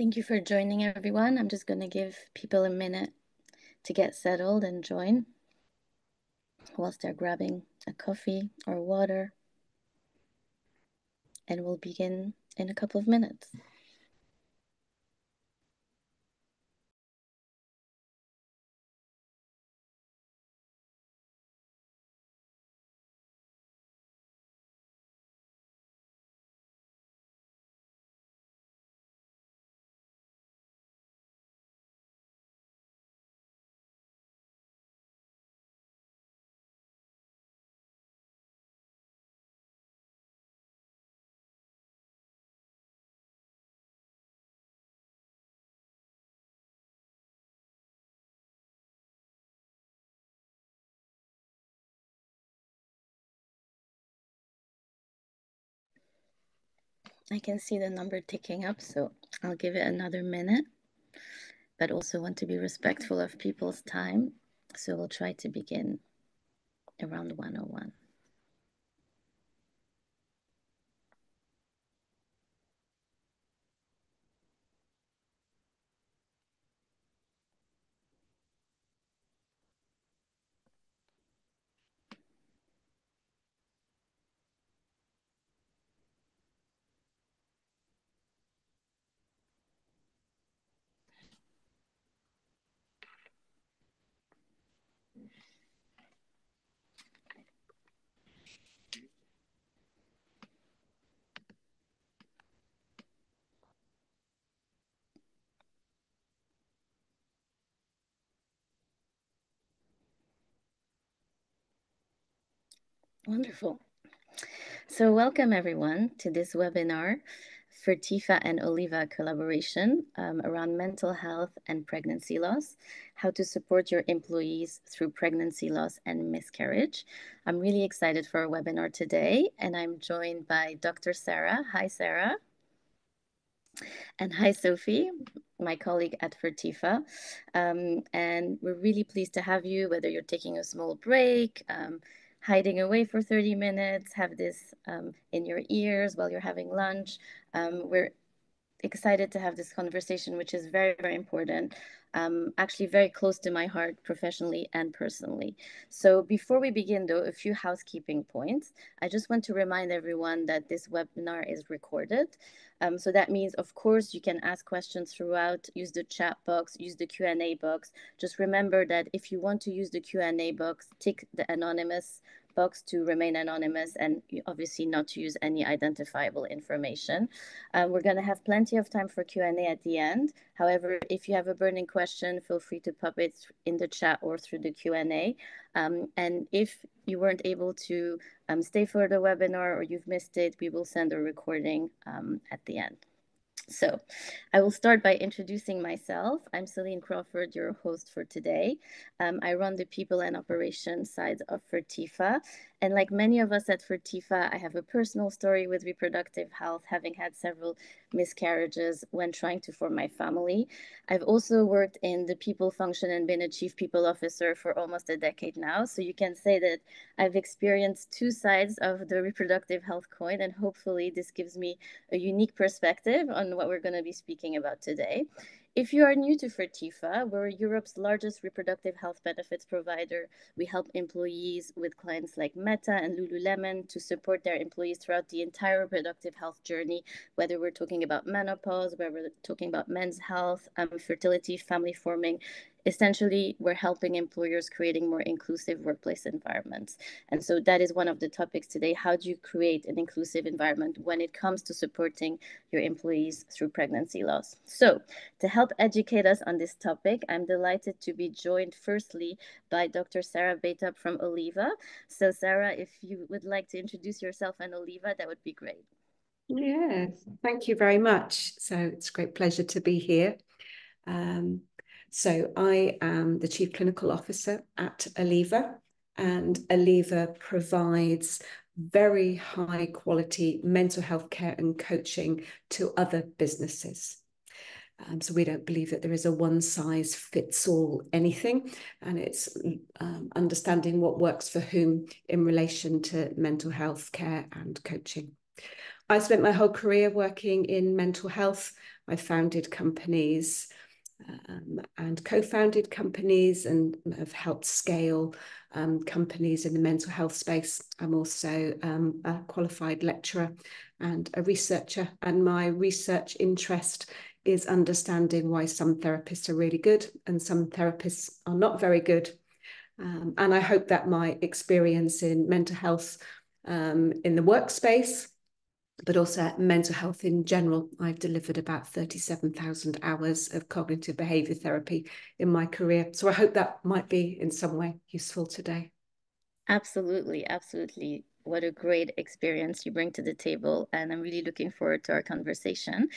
Thank you for joining, everyone. I'm just going to give people a minute to get settled and join whilst they're grabbing a coffee or water, and we'll begin in a couple of minutes. I can see the number ticking up, so I'll give it another minute, but also want to be respectful of people's time. So we'll try to begin around 1:01. Wonderful. So welcome everyone to this webinar, Fertifa and Oliva collaboration around mental health and pregnancy loss, how to support your employees through pregnancy loss and miscarriage. I'm really excited for our webinar today, and I'm joined by Dr. Sarah. Hi, Sarah. And hi, Sophie, my colleague at Fertifa. And we're really pleased to have you, whether you're taking a small break, hiding away for 30 minutes, have this in your ears while you're having lunch. We're excited to have this conversation, which is very, very important, actually very close to my heart professionally and personally. So before we begin, though, a few housekeeping points. I just want to remind everyone that this webinar is recorded. So that means, of course, you can ask questions throughout, use the chat box, use the Q&A box. Just remember that if you want to use the Q&A box, tick the anonymous box to remain anonymous, and obviously not to use any identifiable information. We're going to have plenty of time for Q&A at the end. However, if you have a burning question, feel free to pop it in the chat or through the Q&A. And if you weren't able to stay for the webinar or you've missed it, we will send a recording at the end. So I will start by introducing myself. I'm Celine Crawford, your host for today. I run the people and operations side of Fertifa. And like many of us at Fertifa, I have a personal story with reproductive health, having had several miscarriages when trying to form my family. I've also worked in the people function and been a chief people officer for almost a decade now. So you can say that I've experienced two sides of the reproductive health coin, and hopefully this gives me a unique perspective on what we're going to be speaking about today. If you are new to Fertifa, we're Europe's largest reproductive health benefits provider. We help employees with clients like Meta and Lululemon to support their employees throughout the entire reproductive health journey, whether we're talking about menopause, whether we're talking about men's health, fertility, family forming. Essentially, we're helping employers creating more inclusive workplace environments. And so that is one of the topics today. How do you create an inclusive environment when it comes to supporting your employees through pregnancy loss? So to help educate us on this topic, I'm delighted to be joined firstly by Dr. Sarah Beitab from Oliva. So Sarah, if you would like to introduce yourself and Oliva, that would be great. Yes, thank you very much. So it's a great pleasure to be here. So I am the Chief Clinical Officer at Oliva, and Oliva provides very high quality mental health care and coaching to other businesses. So we don't believe that there is a one size fits all anything, and it's understanding what works for whom in relation to mental health care and coaching. I spent my whole career working in mental health. I founded companies and co-founded companies and have helped scale companies in the mental health space. I'm also a qualified lecturer and a researcher, and my research interest is understanding why some therapists are really good and some therapists are not very good. And I hope that my experience in mental health in the workspace, but also mental health in general. I've delivered about 37,000 hours of cognitive behaviour therapy in my career. So I hope that might be in some way useful today. Absolutely, absolutely. What a great experience you bring to the table, and I'm really looking forward to our conversation.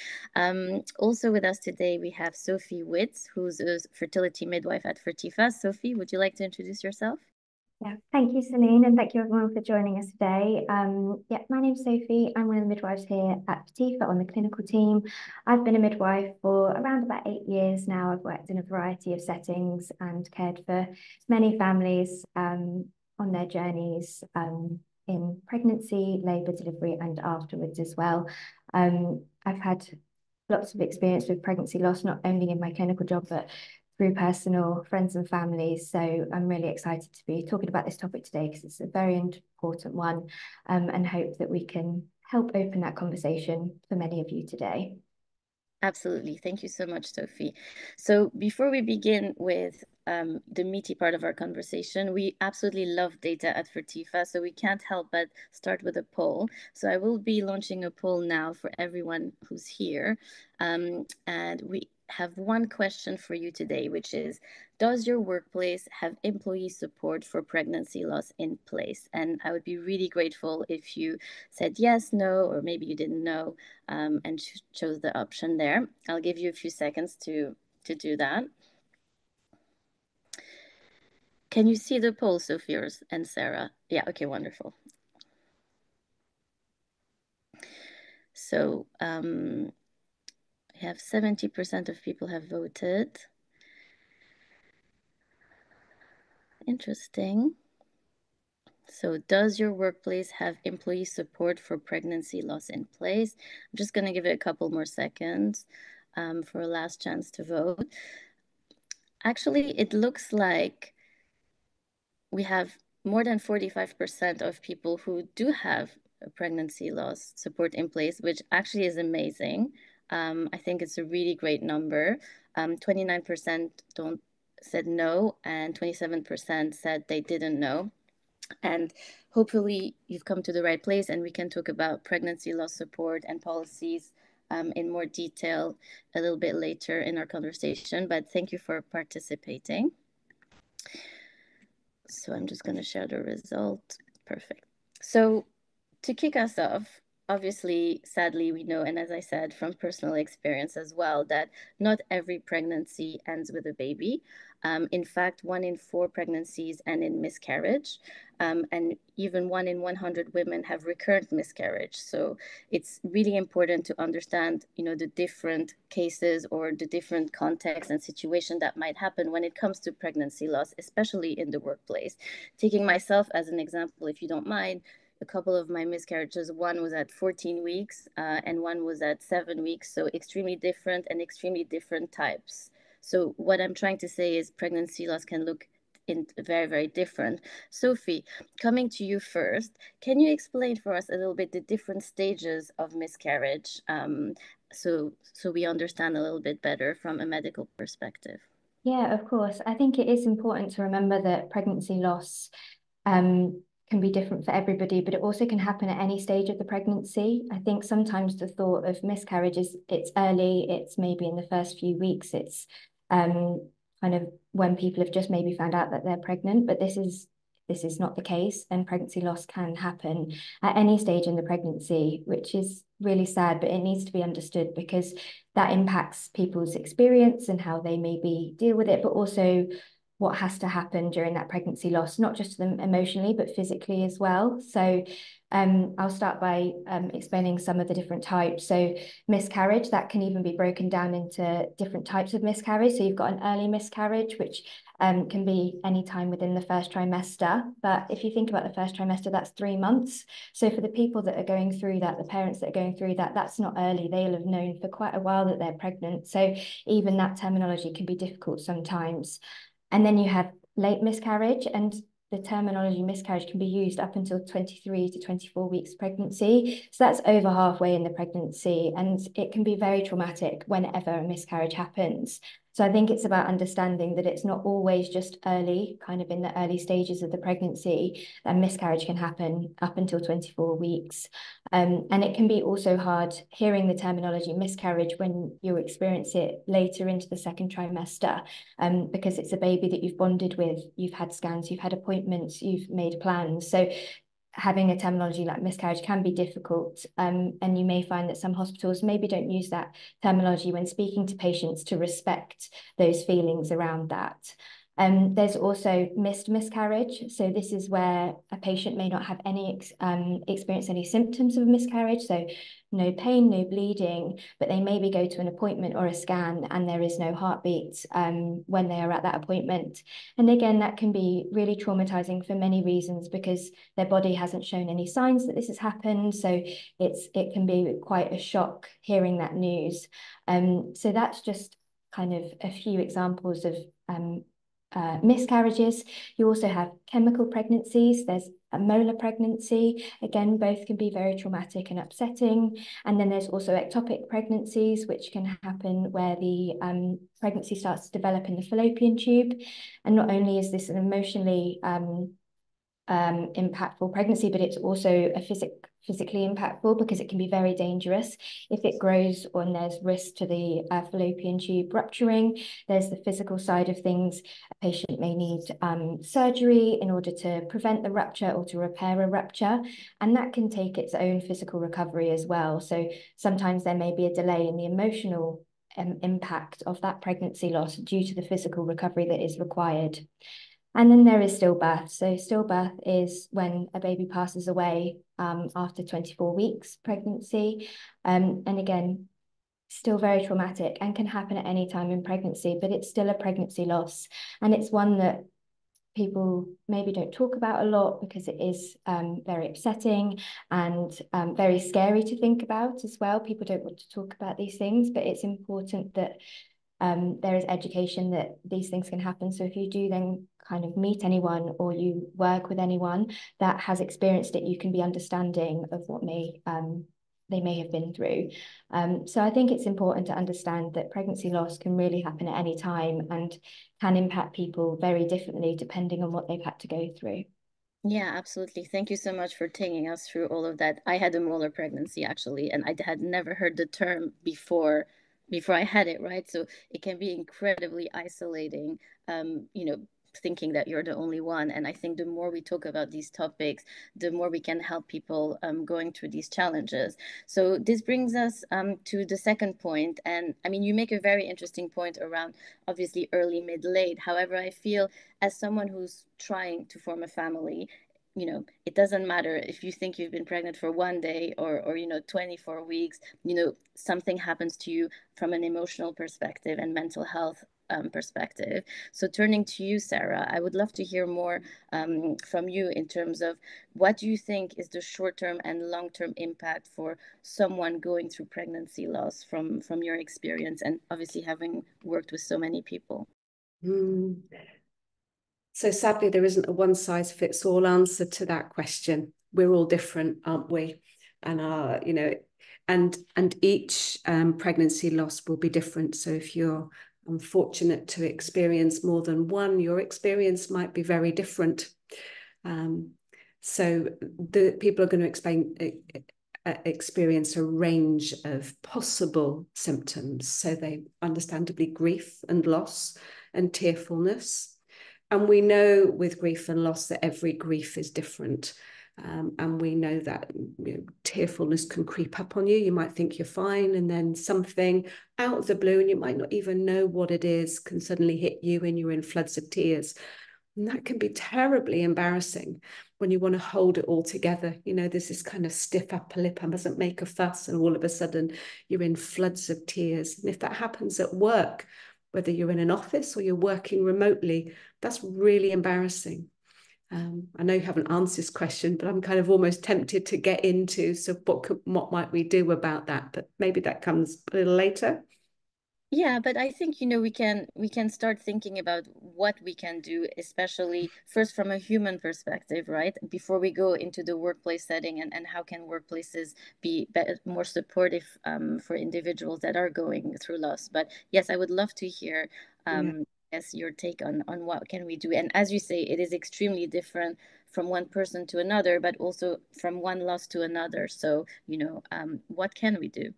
Also with us today, we have Sophie Witz, who's a fertility midwife at Fertifa. Sophie, would you like to introduce yourself? Yeah, thank you, Celine, and thank you everyone for joining us today. Yeah, my name's Sophie. I'm one of the midwives here at Fertifa on the clinical team. I've been a midwife for around about 8 years now. I've worked in a variety of settings and cared for many families on their journeys in pregnancy, labour, delivery, and afterwards as well. I've had lots of experience with pregnancy loss, not only in my clinical job, but through personal friends and families. So I'm really excited to be talking about this topic today because it's a very important one, and hope that we can help open that conversation for many of you today. Absolutely. Thank you so much, Sophie. So before we begin with the meaty part of our conversation, we absolutely love data at Fertifa, so we can't help but start with a poll. So I will be launching a poll now for everyone who's here. And we have one question for you today, which is, does your workplace have employee support for pregnancy loss in place? And I would be really grateful if you said yes, no, or maybe you didn't know, and chose the option there. I'll give you a few seconds to do that. Can you see the poll, Sophie and Sarah? Yeah, okay, wonderful. So we have 70% of people have voted. Interesting. So does your workplace have employee support for pregnancy loss in place? I'm just going to give it a couple more seconds for a last chance to vote. Actually, it looks like we have more than 45% of people who do have a pregnancy loss support in place, which actually is amazing. I think it's a really great number. 29% said no, and 27% said they didn't know. And hopefully you've come to the right place, and we can talk about pregnancy loss support and policies in more detail a little bit later in our conversation. But thank you for participating. So I'm just going to share the result. Perfect. So to kick us off, obviously, sadly, we know, and as I said, from personal experience as well, that not every pregnancy ends with a baby. In fact, 1 in 4 pregnancies end in miscarriage, and even 1 in 100 women have recurrent miscarriage. So it's really important to understand, the different cases or the different contexts and situations that might happen when it comes to pregnancy loss, especially in the workplace. Taking myself as an example, if you don't mind, a couple of my miscarriages, one was at 14 weeks and one was at 7 weeks. So extremely different and extremely different types. So what I'm trying to say is pregnancy loss can look in very, very different. Sophie, coming to you first, can you explain for us a little bit the different stages of miscarriage, so we understand a little bit better from a medical perspective? Yeah, of course. I think it is important to remember that pregnancy loss can be different for everybody, but it also can happen at any stage of the pregnancy. I think sometimes the thought of miscarriage is it's early, it's maybe in the first few weeks, it's kind of when people have just maybe found out that they're pregnant, but this is not the case, and pregnancy loss can happen at any stage in the pregnancy, which is really sad, but it needs to be understood because that impacts people's experience and how they maybe deal with it, but also what has to happen during that pregnancy loss, not just to them emotionally, but physically as well. So I'll start by explaining some of the different types. So miscarriage, that can even be broken down into different types of miscarriage. So you've got an early miscarriage, which can be any time within the first trimester. But if you think about the first trimester, that's 3 months. So for the people that are going through that, the parents that are going through that, that's not early. They'll have known for quite a while that they're pregnant. So even that terminology can be difficult sometimes. And then you have late miscarriage, and the terminology miscarriage can be used up until 23 to 24 weeks pregnancy. So that's over halfway in the pregnancy, and it can be very traumatic whenever a miscarriage happens. So I think it's about understanding that it's not always just early, kind of in the early stages of the pregnancy, that miscarriage can happen up until 24 weeks. And it can be also hard hearing the terminology miscarriage when you experience it later into the second trimester, because it's a baby that you've bonded with, you've had scans, you've had appointments, you've made plans. So having a terminology like miscarriage can be difficult, and you may find that some hospitals maybe don't use that terminology when speaking to patients to respect those feelings around that. There's also missed miscarriage. So this is where a patient may not have any experience any symptoms of miscarriage. So no pain, no bleeding, but they maybe go to an appointment or a scan and there is no heartbeat when they are at that appointment. And again, that can be really traumatizing for many reasons, because their body hasn't shown any signs that this has happened. So it can be quite a shock hearing that news. So that's just kind of a few examples of miscarriages. You also have chemical pregnancies. There's a molar pregnancy. Again, both can be very traumatic and upsetting. And then there's also ectopic pregnancies, which can happen where the pregnancy starts to develop in the fallopian tube. And not only is this an emotionally impactful pregnancy, but it's also a physically impactful, because it can be very dangerous if it grows and there's risk to the fallopian tube rupturing. There's the physical side of things. A patient may need surgery in order to prevent the rupture or to repair a rupture, and that can take its own physical recovery as well. So sometimes there may be a delay in the emotional impact of that pregnancy loss due to the physical recovery that is required. And then there is stillbirth. So stillbirth is when a baby passes away after 24 weeks pregnancy. And again, still very traumatic and can happen at any time in pregnancy, but it's still a pregnancy loss. And it's one that people maybe don't talk about a lot, because it is very upsetting and very scary to think about as well. People don't want to talk about these things, but it's important that there is education that these things can happen. So if you do then kind of meet anyone or you work with anyone that has experienced it, you can be understanding of what they may have been through. So I think it's important to understand that pregnancy loss can really happen at any time and can impact people very differently depending on what they've had to go through. Yeah, absolutely. Thank you so much for taking us through all of that. I had a molar pregnancy actually, and I had never heard the term before I had it, right? So it can be incredibly isolating, thinking that you're the only one. And I think the more we talk about these topics, the more we can help people going through these challenges. So this brings us to the second point. And I mean, you make a very interesting point around obviously early, mid, late. However, I feel as someone who's trying to form a family, it doesn't matter if you think you've been pregnant for 1 day or 24 weeks, something happens to you from an emotional perspective and mental health perspective. So turning to you, Sarah, I would love to hear more from you in terms of what do you think is the short-term and long-term impact for someone going through pregnancy loss from your experience, and obviously having worked with so many people. So sadly, there isn't a one-size-fits-all answer to that question. We're all different, aren't we? And and each pregnancy loss will be different. So if you're unfortunate to experience more than one, your experience might be very different. So the people are going to experience a range of possible symptoms. So they understandably grief and loss and tearfulness. And we know with grief and loss that every grief is different. And we know that tearfulness can creep up on you. You might think you're fine, and then something out of the blue, and you might not even know what it is, can suddenly hit you and you're in floods of tears. And that can be terribly embarrassing when you want to hold it all together. There's this kind of stiff upper lip, I mustn't make a fuss, and all of a sudden you're in floods of tears. And if that happens at work, whether you're in an office or you're working remotely, that's really embarrassing. I know you haven't answered this question, but I'm kind of almost tempted to get into, so what might we do about that? But maybe that comes a little later. Yeah, but I think, we can start thinking about what we can do, especially first from a human perspective, right? Before we go into the workplace setting, and how can workplaces be more supportive for individuals that are going through loss. But yes, I would love to hear yes, your take on what can we do. And as you say, it is extremely different from one person to another, but also from one loss to another. So, what can we do?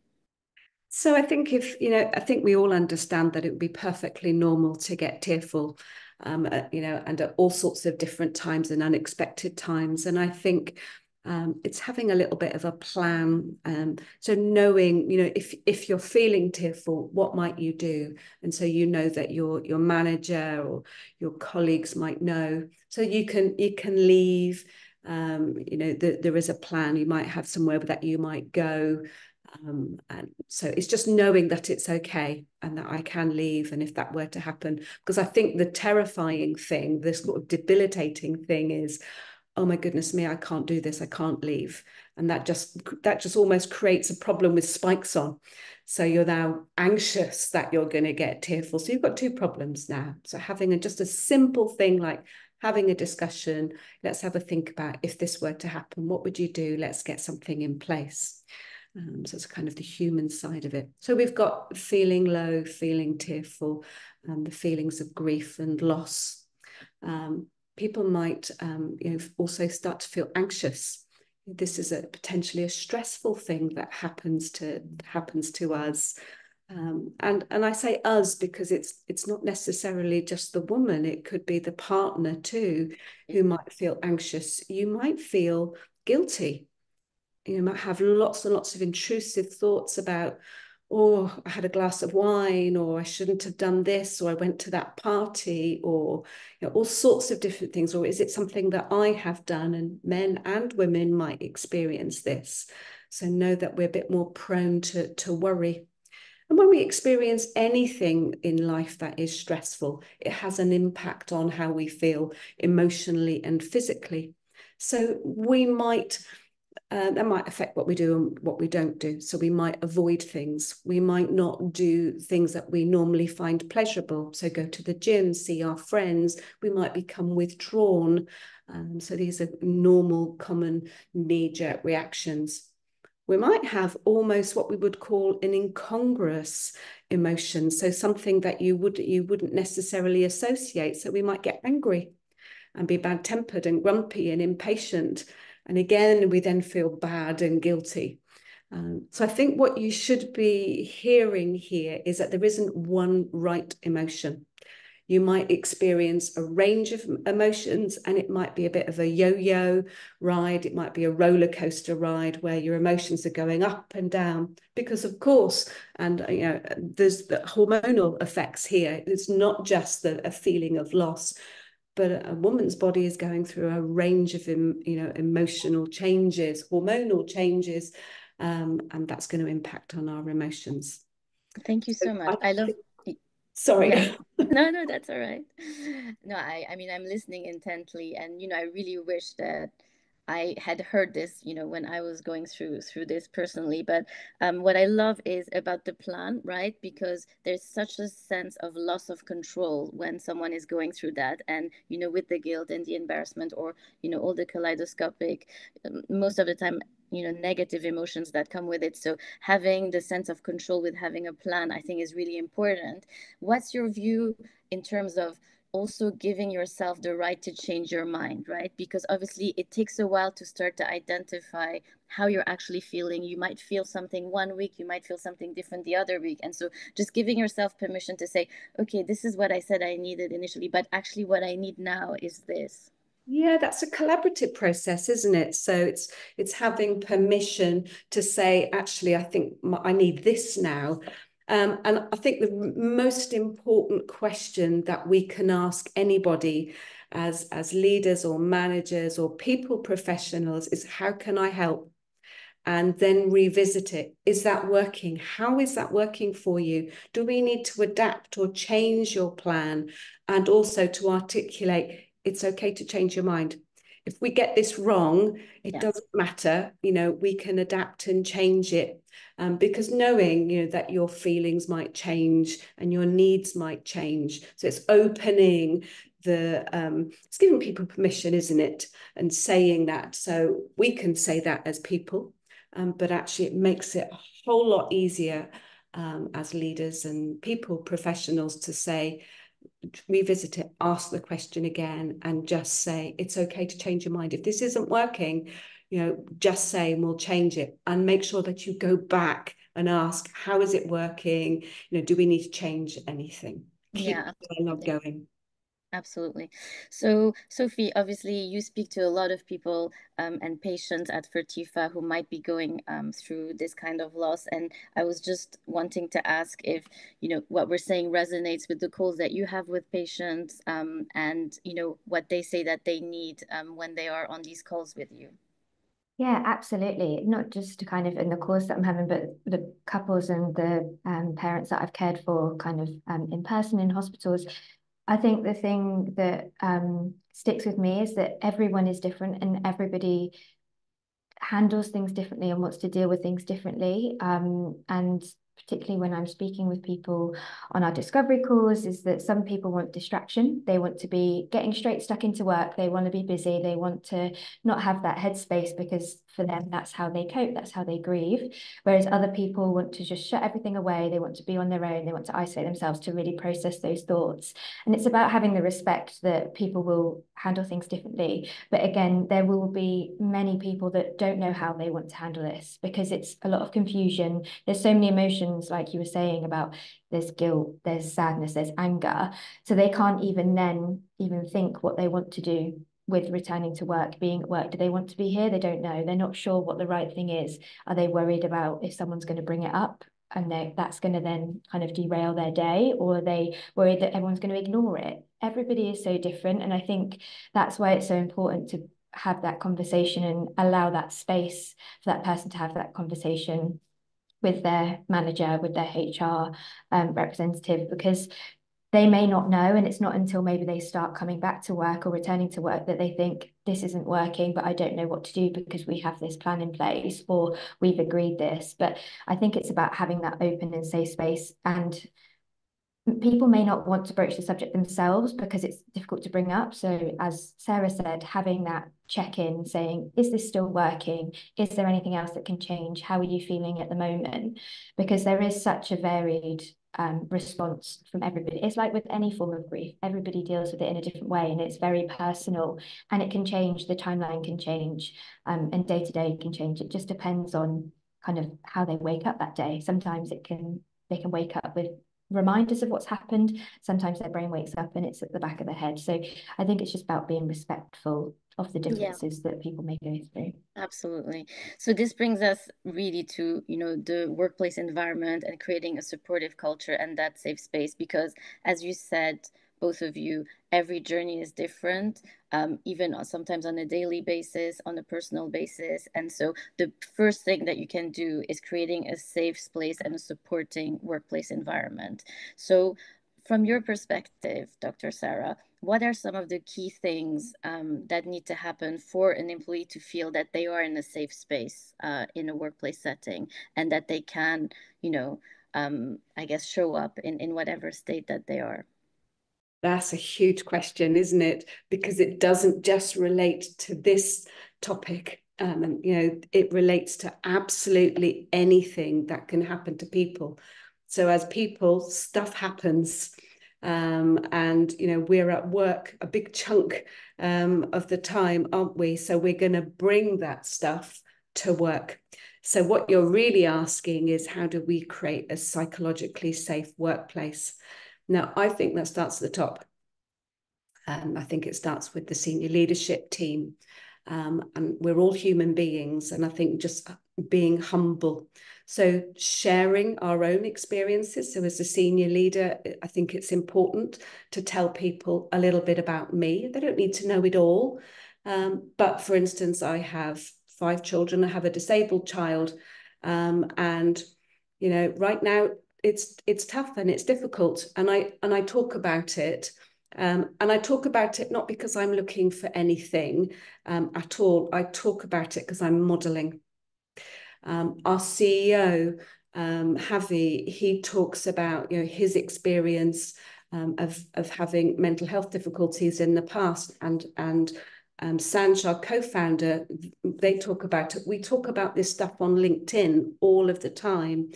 So I think I think we all understand that it would be perfectly normal to get tearful, and at all sorts of different times and unexpected times. And I think it's having a little bit of a plan. So knowing, if you're feeling tearful, what might you do? And so that your manager or your colleagues might know. So you can leave. There is a plan. You might have somewhere that you might go. And so it's just knowing that it's okay and that I can leave, and if that were to happen, because I think the terrifying thing, this sort of debilitating thing is, oh my goodness me, I can't do this, I can't leave. And that just almost creates a problem with spikes on. So you're now anxious that you're going to get tearful. So you've got two problems now. So having just a simple thing like having a discussion, let's have a think about, if this were to happen, what would you do? Let's get something in place. So it's kind of the human side of it. So we've got feeling low, feeling tearful, the feelings of grief and loss. People might also start to feel anxious. This is potentially a stressful thing that happens to us. And I say us because it's not necessarily just the woman. It could be the partner too, who might feel anxious. You might feel guilty. You might have lots and lots of intrusive thoughts about, oh, I had a glass of wine, or I shouldn't have done this, or I went to that party, or all sorts of different things. Or is it something that I have done? And men and women might experience this. So know that we're a bit more prone to worry. And when we experience anything in life that is stressful, it has an impact on how we feel emotionally and physically. So we might that might affect what we do and what we don't do. So we might avoid things. We might not do things that we normally find pleasurable. So go to the gym, see our friends. We might become withdrawn. So these are normal, common knee-jerk reactions. We might have almost what we would call an incongruous emotion. So something that you wouldn't necessarily associate. So we might get angry and be bad-tempered and grumpy and impatient. And again, we then feel bad and guilty. So I think what you should be hearing here is that there isn't one right emotion. You might experience a range of emotions, and it might be a bit of a yo-yo ride. It might be a roller coaster ride where your emotions are going up and down because, of course, and there's the hormonal effects here. It's not just a feeling of loss, but a woman's body is going through a range of emotional changes, hormonal changes, and that's going to impact on our emotions. Thank you so much. I love. Sorry. Yeah. No, that's all right. No, I mean, I'm listening intently, and I really wish that I had heard this, when I was going through this personally. But what I love is about the plan, right? Because there's such a sense of loss of control when someone is going through that, and with the guilt and the embarrassment, or all the kaleidoscopic, most of the time, negative emotions that come with it. So having the sense of control with having a plan, I think, is really important. What's your view in terms of also giving yourself the right to change your mind, right? Because obviously it takes a while to start to identify how you're actually feeling. You might feel something one week, you might feel something different the other week. And so just giving yourself permission to say, okay, this is what I said I needed initially, but actually what I need now is this. Yeah, that's a collaborative process, isn't it? So it's having permission to say, actually, I think I need this now. And I think the most important question that we can ask anybody as leaders or managers or people professionals is, how can I help? And then revisit it. Is that working? How is that working for you? Do we need to adapt or change your plan? And also to articulate, it's okay to change your mind. If we get this wrong, it doesn't matter. We can adapt and change it. Because knowing, that your feelings might change and your needs might change. So it's opening it's giving people permission, isn't it? And saying that. So we can say that as people. But actually it makes it a whole lot easier as leaders and people professionals to say, revisit it, ask the question again, and just say, it's okay to change your mind. If this isn't working, just say, and we'll change it, and make sure that you go back and ask, how is it working? Do we need to change anything? Keep the dialogue going. Absolutely. So, Sophie, obviously you speak to a lot of people and patients at Fertifa who might be going through this kind of loss. And I was just wanting to ask if, what we're saying resonates with the calls that you have with patients and, what they say that they need when they are on these calls with you. Yeah, absolutely. Not just kind of in the course that I'm having, but the couples and the parents that I've cared for kind of in person in hospitals. I think the thing that sticks with me is that everyone is different and everybody handles things differently and wants to deal with things differently. And particularly when I'm speaking with people on our discovery calls, is that some people want distraction. They want to be getting straight stuck into work. They want to be busy. They want to not have that headspace because for them, that's how they cope. That's how they grieve. Whereas other people want to just shut everything away. They want to be on their own. They want to isolate themselves to really process those thoughts. And it's about having the respect that people will handle things differently. But again, there will be many people that don't know how they want to handle this because it's a lot of confusion. There's so many emotions, like you were saying, about there's guilt, there's sadness, there's anger. So they can't even think what they want to do with returning to work, being at work. Do they want to be here? They don't know. They're not sure what the right thing is. Are they worried about if someone's going to bring it up and that's going to then kind of derail their day, or are they worried that everyone's going to ignore it? Everybody is so different, and I think that's why it's so important to have that conversation and allow that space for that person to have that conversation with their manager, with their HR representative, because they may not know, and it's not until maybe they start coming back to work or returning to work that they think this isn't working, but I don't know what to do because we have this plan in place or we've agreed this. But I think it's about having that open and safe space, and people may not want to broach the subject themselves because it's difficult to bring up. So as Sarah said, having that check-in saying, is this still working? Is there anything else that can change? How are you feeling at the moment? Because there is such a varied response from everybody. It's like with any form of grief, everybody deals with it in a different way, and it's very personal, and it can change, the timeline can change, and day to day can change. It just depends on kind of how they wake up that day. Sometimes they can wake up with reminders of what's happened. Sometimes their brain wakes up and it's at the back of their head. So I think it's just about being respectful of the differences that people may go through. Absolutely. So this brings us really to, the workplace environment and creating a supportive culture and that safe space, because as you said, both of you, every journey is different, even sometimes on a daily basis, on a personal basis. And so the first thing that you can do is creating a safe place and a supporting workplace environment. So from your perspective, Dr. Sarah, what are some of the key things that need to happen for an employee to feel that they are in a safe space in a workplace setting and that they can, I guess, show up in whatever state that they are? That's a huge question, isn't it? Because it doesn't just relate to this topic. And, it relates to absolutely anything that can happen to people. So as people, stuff happens. And, we're at work a big chunk of the time, aren't we? So we're going to bring that stuff to work. So what you're really asking is, how do we create a psychologically safe workplace? Now, I think that starts at the top. I think it starts with the senior leadership team. And we're all human beings. And I think just being humble. So sharing our own experiences. So as a senior leader, I think it's important to tell people a little bit about me. They don't need to know it all. But for instance, I have 5 children. I have a disabled child. And, you know, right now it's tough and it's difficult. And I talk about it. And I talk about it not because I'm looking for anything at all. I talk about it because I'm modeling. Our CEO, Javi, he talks about, you know, his experience of having mental health difficulties in the past, and Sanj, our co-founder, they talk about it. We talk about this stuff on LinkedIn all of the time,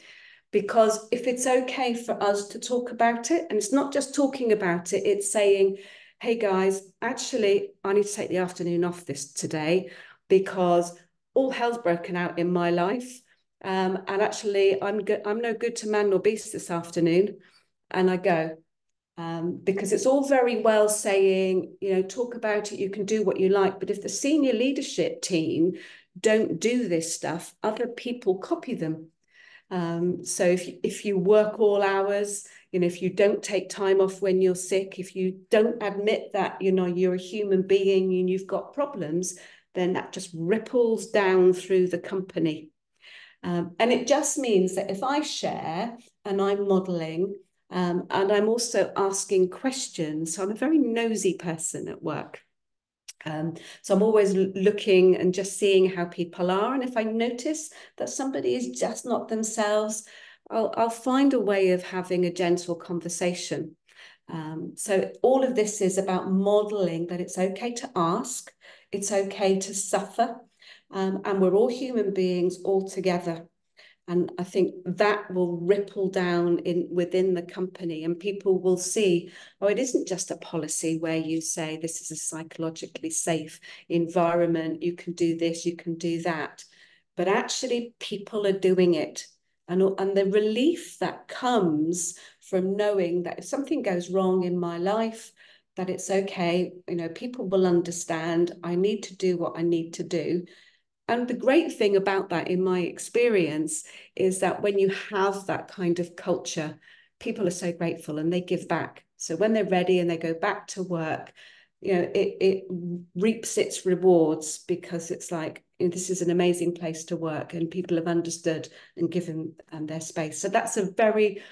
because if it's okay for us to talk about it, and it's not just talking about it, it's saying, hey guys, actually, I need to take the afternoon off this today because all hell's broken out in my life. And actually, I'm no good to man nor beast this afternoon. And I go, because it's all very well saying, you know, talk about it, you can do what you like. But if the senior leadership team don't do this stuff, other people copy them. So if you work all hours, you know, if you don't take time off when you're sick, if you don't admit that, you know, you're a human being and you've got problems, then that just ripples down through the company. And it just means that if I share and I'm modeling, and I'm also asking questions, so I'm a very nosy person at work. So I'm always looking and just seeing how people are. And if I notice that somebody is just not themselves, I'll find a way of having a gentle conversation. So all of this is about modeling that it's okay to ask, it's okay to suffer, and we're all human beings all together. And I think that will ripple down within the company, and people will see, oh, it isn't just a policy where you say this is a psychologically safe environment, you can do this, you can do that. But actually people are doing it. And the relief that comes from knowing that if something goes wrong in my life, that it's okay, you know, people will understand, I need to do what I need to do. And the great thing about that, in my experience, is that when you have that kind of culture, people are so grateful and they give back. So when they're ready and they go back to work, you know, it reaps its rewards, because it's like, you know, this is an amazing place to work and people have understood and given their space. So that's a very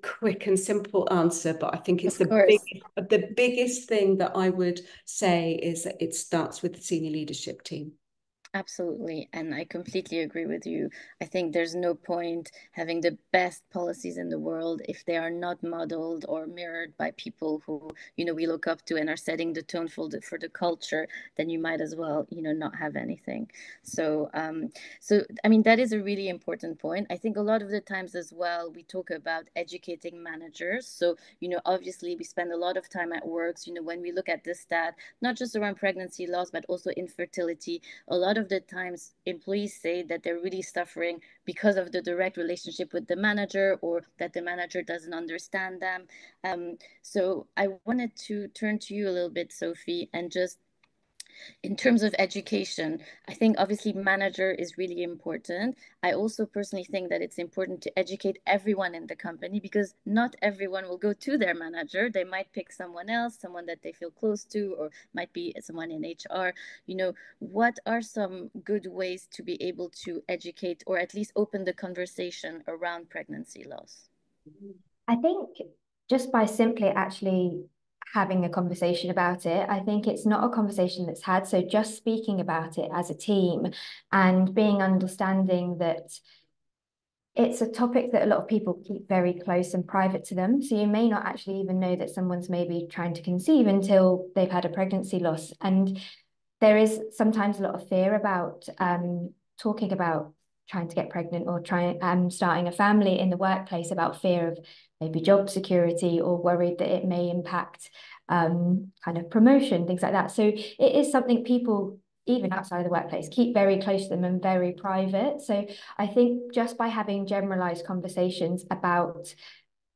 quick and simple answer, but I think it's the biggest thing that I would say is that it starts with the senior leadership team. Absolutely. And I completely agree with you. I think there's no point having the best policies in the world if they are not modeled or mirrored by people who, you know, we look up to and are setting the tone for the culture, then you might as well, you know, not have anything. So, I mean, that is a really important point. I think a lot of the times as well, we talk about educating managers. So, you know, obviously we spend a lot of time at work. So, you know, when we look at this stat, not just around pregnancy loss, but also infertility, a lot of the times employees say that they're really suffering because of the direct relationship with the manager, or that the manager doesn't understand them. So I wanted to turn to you a little bit, Sophie, and just in terms of education, I think obviously manager is really important. I also personally think that it's important to educate everyone in the company, because not everyone will go to their manager. They might pick someone else, someone that they feel close to, or might be someone in HR. You know, what are some good ways to be able to educate, or at least open the conversation around pregnancy loss? I think just by simply actually having a conversation about it, I think it's not a conversation that's had. So just speaking about it as a team and being understanding that it's a topic that a lot of people keep very close and private to them. So you may not actually even know that someone's maybe trying to conceive until they've had a pregnancy loss. And there is sometimes a lot of fear about talking about trying to get pregnant or starting a family in the workplace, about fear of maybe job security, or worried that it may impact kind of promotion, things like that. So it is something people, even outside of the workplace, keep very close to them and very private. So I think just by having generalized conversations about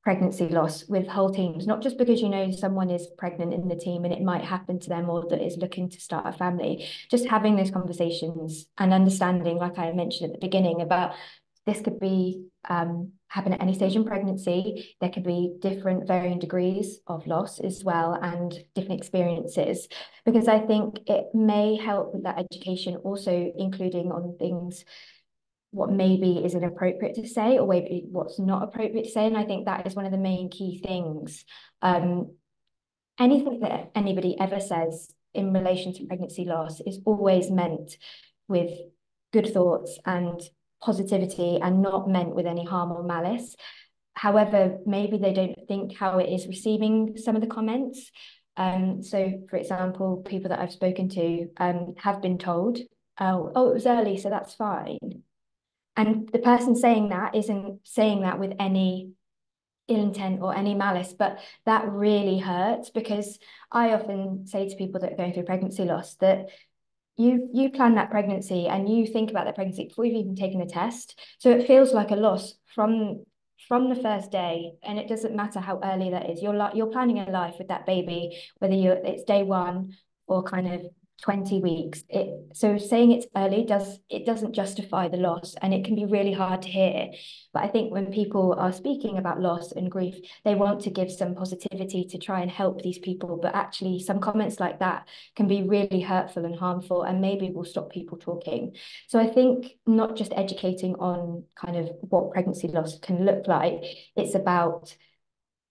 pregnancy loss with whole teams, not just because you know someone is pregnant in the team and it might happen to them or that is looking to start a family, just having those conversations and understanding, like I mentioned at the beginning, about this could be happen at any stage in pregnancy. There could be different varying degrees of loss as well and different experiences, because I think it may help with that education, also including on things what maybe is inappropriate to say or maybe what's not appropriate to say. And I think that is one of the main key things. Anything that anybody ever says in relation to pregnancy loss is always meant with good thoughts and positivity and not meant with any harm or malice. However, maybe they don't think how it is receiving some of the comments. So, for example, people that I've spoken to have been told, oh, it was early, so that's fine. And the person saying that isn't saying that with any ill intent or any malice, but that really hurts, because I often say to people that are going through pregnancy loss that you plan that pregnancy and you think about that pregnancy before you've even taken a test. So it feels like a loss from the first day, and it doesn't matter how early that is. You're planning a life with that baby, whether it's day one or kind of 20 weeks. So saying it's early doesn't justify the loss, and it can be really hard to hear. But I think when people are speaking about loss and grief, they want to give some positivity to try and help these people, but actually some comments like that can be really hurtful and harmful, and maybe will stop people talking. So I think not just educating on kind of what pregnancy loss can look like, it's about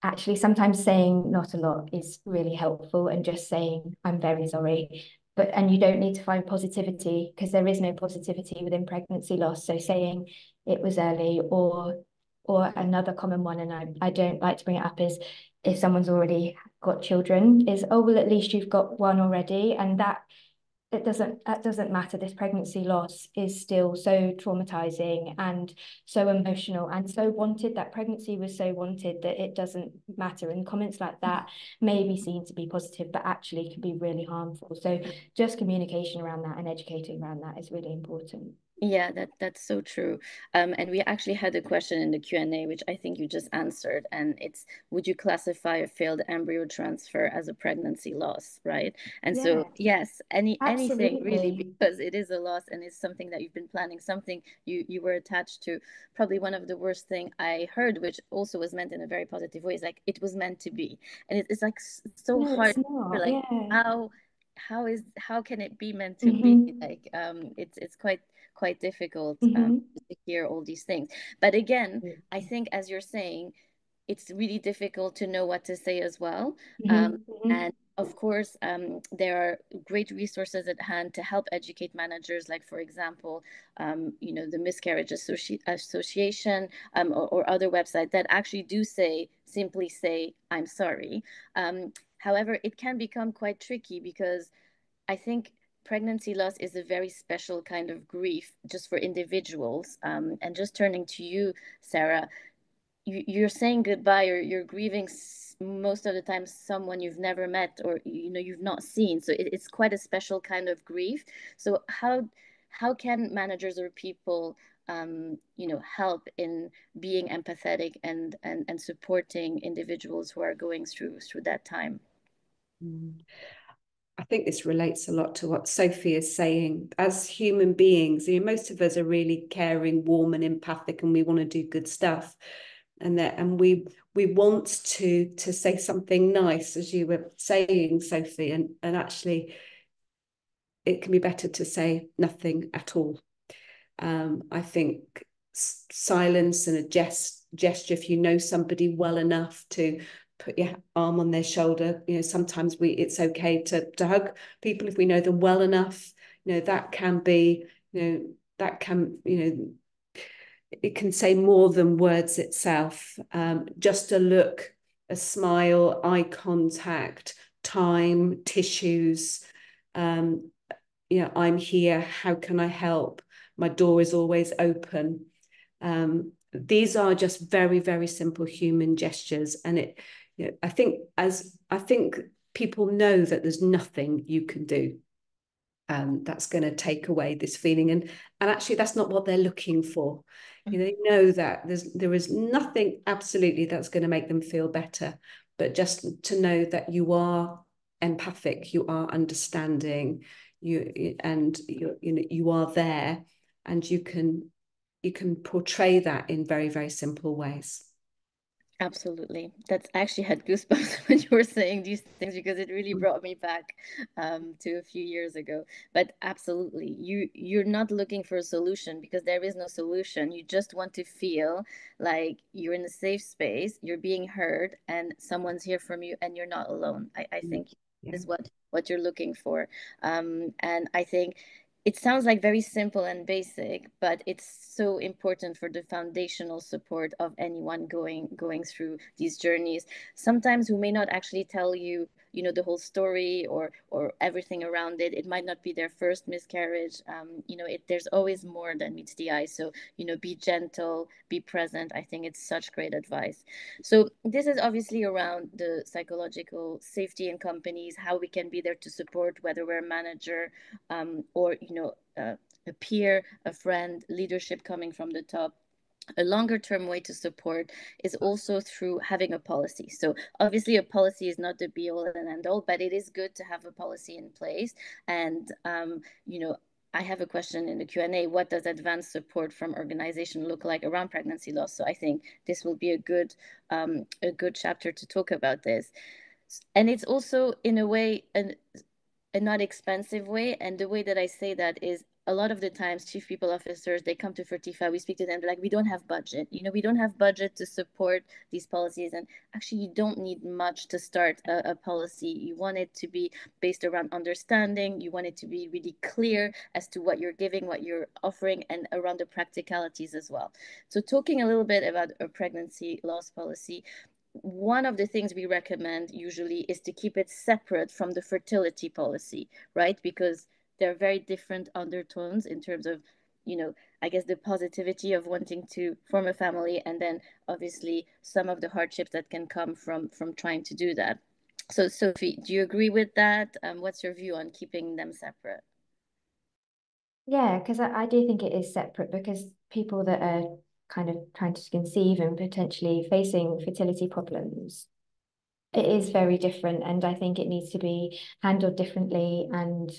actually sometimes saying not a lot is really helpful, and just saying, I'm very sorry. And you don't need to find positivity, because there is no positivity within pregnancy loss. So saying it was early, or another common one, and I don't like to bring it up, is if someone's already got children, is, oh, well, at least you've got one already. And that doesn't matter. This pregnancy loss is still so traumatizing and so emotional and so wanted. That pregnancy was so wanted that it doesn't matter. And comments like that may be seen to be positive, but actually can be really harmful. So just communication around that and educating around that is really important. Yeah, that's so true. And we actually had a question in the Q&A, which I think you just answered, and it's, would you classify a failed embryo transfer as a pregnancy loss, right? And so, yes, anything really, because it is a loss and it's something that you've been planning, something you were attached to. Probably one of the worst thing I heard, which also was meant in a very positive way, is like, it was meant to be. And it's like so hard, like, how can it be meant to be? Like, it's quite difficult to hear all these things. But again, I think, as you're saying, it's really difficult to know what to say as well. And of course, there are great resources at hand to help educate managers, like, for example, the Miscarriage Association, or other websites that actually do simply say, I'm sorry. However, it can become quite tricky, because I think pregnancy loss is a very special kind of grief just for individuals. And just turning to you, Sarah, you're saying goodbye, or you're grieving most of the time someone you've never met, or you've not seen. So it's quite a special kind of grief. So how can managers or people help in being empathetic and supporting individuals who are going through that time? I think this relates a lot to what Sophie is saying. As human beings, most of us are really caring, warm, and empathic, and we want to do good stuff. And we want to say something nice, as you were saying, Sophie, and actually it can be better to say nothing at all. I think silence and a gesture, if you know somebody well enough to put your arm on their shoulder, sometimes it's okay to hug people if we know them well enough. That can be, it can say more than words itself. Just a look, a smile, eye contact, time, tissues. I'm here. How can I help? My door is always open. These are just very, very simple human gestures. And I think people know that there's nothing you can do. that's going to take away this feeling. And actually, that's not what they're looking for. They know that there is nothing absolutely that's going to make them feel better, but just to know that you are empathic, you are understanding, you are there, and you can portray that in very, very simple ways. Absolutely. That's actually had goosebumps when you were saying these things, because it really brought me back to a few years ago. But absolutely, you're not looking for a solution, because there is no solution. You just want to feel like you're in a safe space, you're being heard, and someone's here from you, and you're not alone. I think is what you're looking for. And I think it sounds like very simple and basic, but it's so important for the foundational support of anyone going through these journeys. Sometimes we may not actually tell you, the whole story or everything around it. It might not be their first miscarriage. There's always more than meets the eye. So, be gentle, be present. I think it's such great advice. So this is obviously around the psychological safety in companies, how we can be there to support, whether we're a manager or a peer, a friend, leadership coming from the top. A longer term way to support is also through having a policy. So obviously a policy is not the be all and end all, but it is good to have a policy in place. And I have a question in the Q&A. What does advanced support from organization look like around pregnancy loss? So I think this will be a good chapter to talk about this. And it's also in a way a not expensive way. And the way that I say that is, a lot of the times chief people officers, they come to Fertifa, we speak to them, they're like, we don't have budget. We don't have budget to support these policies. And actually, you don't need much to start a policy. You want it to be based around understanding. You want it to be really clear as to what you're giving, what you're offering, and around the practicalities as well. So talking a little bit about a pregnancy loss policy, one of the things we recommend usually is to keep it separate from the fertility policy, right? Because there are very different undertones in terms of, I guess the positivity of wanting to form a family, and then obviously some of the hardships that can come from trying to do that. So Sophie, do you agree with that? What's your view on keeping them separate? Yeah, because I do think it is separate, because people that are kind of trying to conceive and potentially facing fertility problems, it is very different. And I think it needs to be handled differently, and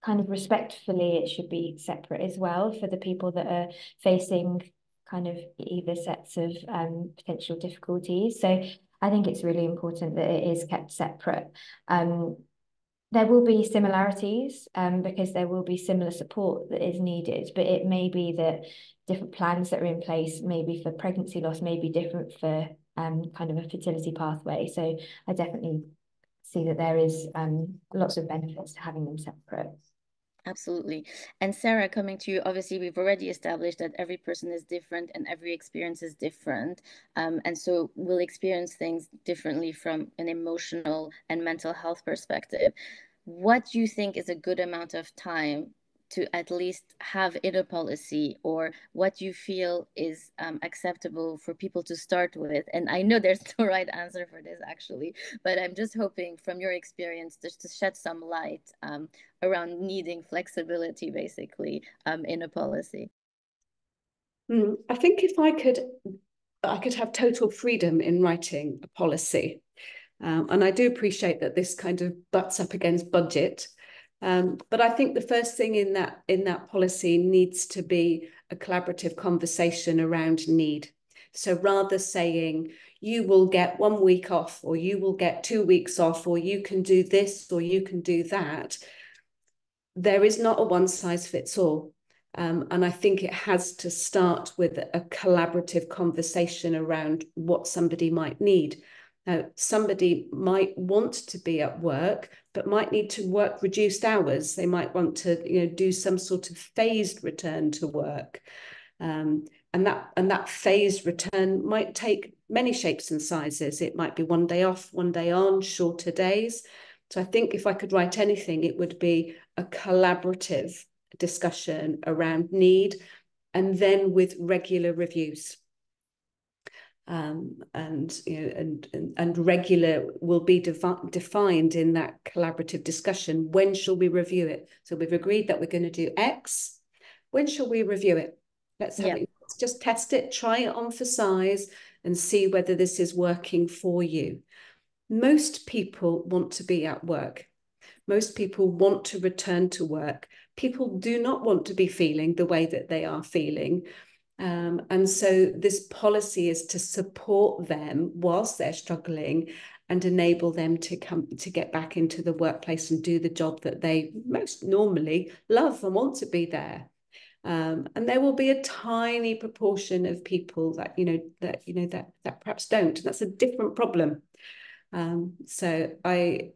kind of respectfully, it should be separate as well for the people that are facing kind of either sets of potential difficulties. So I think it's really important that it is kept separate. There will be similarities because there will be similar support that is needed, but it may be that different plans that are in place, maybe for pregnancy loss, may be different for kind of a fertility pathway. So I definitely see that there is lots of benefits to having them separate. Absolutely. And Sarah, coming to you, obviously we've already established that every person is different and every experience is different. And so we'll experience things differently from an emotional and mental health perspective. What do you think is a good amount of time to at least have in a policy, or what you feel is acceptable for people to start with? And I know there's no right answer for this actually, but I'm just hoping from your experience just to shed some light around needing flexibility basically in a policy. I think if I could have total freedom in writing a policy. And I do appreciate that this kind of butts up against budget. But I think the first thing in that policy needs to be a collaborative conversation around need. So rather saying you will get 1 week off, or you will get 2 weeks off, or you can do this, or you can do that, there is not a one size fits all. And I think it has to start with a collaborative conversation around what somebody might need. Now, somebody might want to be at work, but might need to work reduced hours. They might want to, do some sort of phased return to work. And that phased return might take many shapes and sizes. It might be 1 day off, 1 day on, shorter days. So I think if I could write anything, it would be a collaborative discussion around need, and then with regular reviews. and regular will be defined in that collaborative discussion. When shall we review it? So we've agreed that we're going to do X. When shall we review it? Let's have it. Let's just test it, try it on for size, and see whether this is working for you. Most people want to be at work. Most people want to return to work. People do not want to be feeling the way that they are feeling. And so this policy is to support them whilst they're struggling and enable them to get back into the workplace and do the job that they most normally love and want to be there. And there will be a tiny proportion of people that perhaps don't. That's a different problem. So I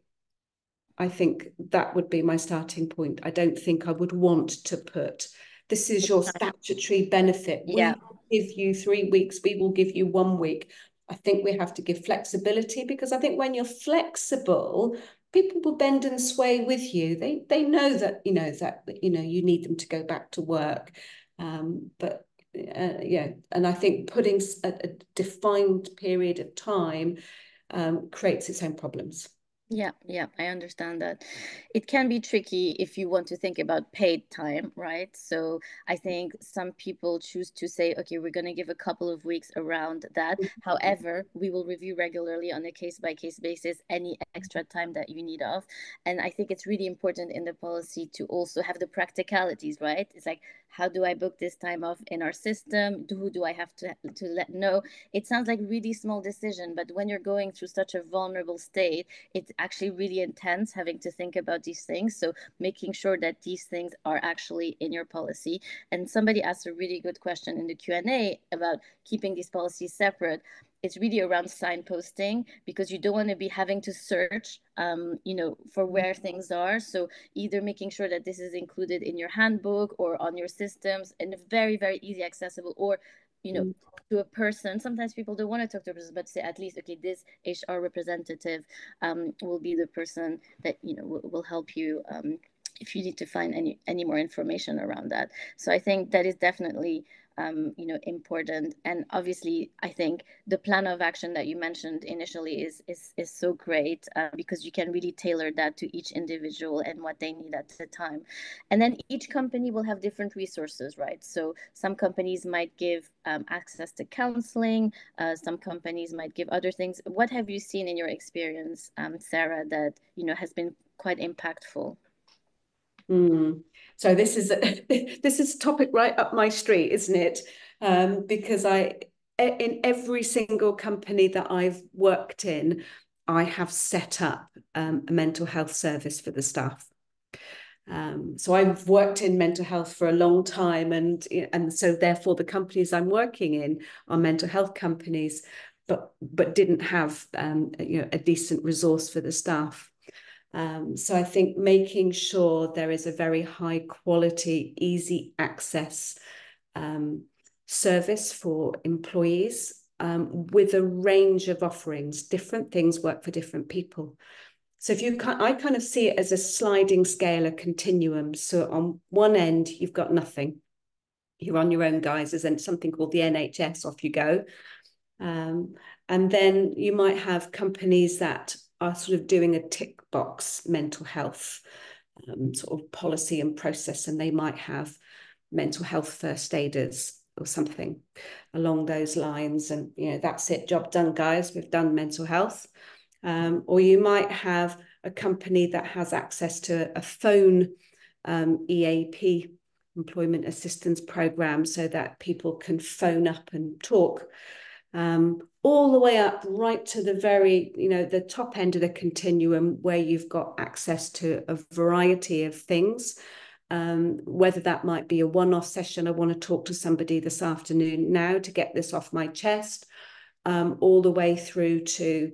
think that would be my starting point. I don't think I would want to put, this is your statutory benefit. Yeah. We will give you 3 weeks. We will give you 1 week. I think we have to give flexibility, because I think when you're flexible, people will bend and sway with you. They know that, you you need them to go back to work. And I think putting a defined period of time creates its own problems. Yeah, I understand that. It can be tricky if you want to think about paid time, right? So I think some people choose to say, okay, we're going to give a couple of weeks around that. However, we will review regularly on a case-by-case basis any extra time that you need off. And I think it's really important in the policy to also have the practicalities, right? It's like, how do I book this time off in our system? Who do I have to let know? It sounds like really small decision, but when you're going through such a vulnerable state, it's actually really intense having to think about these things. So making sure that these things are actually in your policy. And somebody asked a really good question in the Q&A about keeping these policies separate. It's really around signposting, because you don't want to be having to search, for where things are. So either making sure that this is included in your handbook or on your systems in a very, very easy accessible, or, to a person. Sometimes people don't want to talk to a person, but say at least, okay, this HR representative will be the person that, will help you if you need to find any more information around that. So I think that is definitely important. And obviously, I think the plan of action that you mentioned initially is so great, because you can really tailor that to each individual and what they need at the time. And then each company will have different resources, right? So some companies might give access to counseling. Some companies might give other things. What have you seen in your experience, Sarah, that has been quite impactful? So this is a topic right up my street, isn't it? Because in every single company that I've worked in, I have set up a mental health service for the staff. So I've worked in mental health for a long time, and so therefore the companies I'm working in are mental health companies, but didn't have a decent resource for the staff. So I think making sure there is a very high quality, easy access service for employees with a range of offerings. Different things work for different people. So I kind of see it as a sliding scale, a continuum. So on one end, you've got nothing. You're on your own, guys. There's something called the NHS, off you go. And then you might have companies that are sort of doing a tick box mental health sort of policy and process, and they might have mental health first aiders or something along those lines. And, that's it, job done, guys. We've done mental health. Or you might have a company that has access to a phone EAP, employment assistance program, so that people can phone up and talk. All the way up right to the very, the top end of the continuum, where you've got access to a variety of things, whether that might be a one-off session. I want to talk to somebody this afternoon now to get this off my chest, all the way through to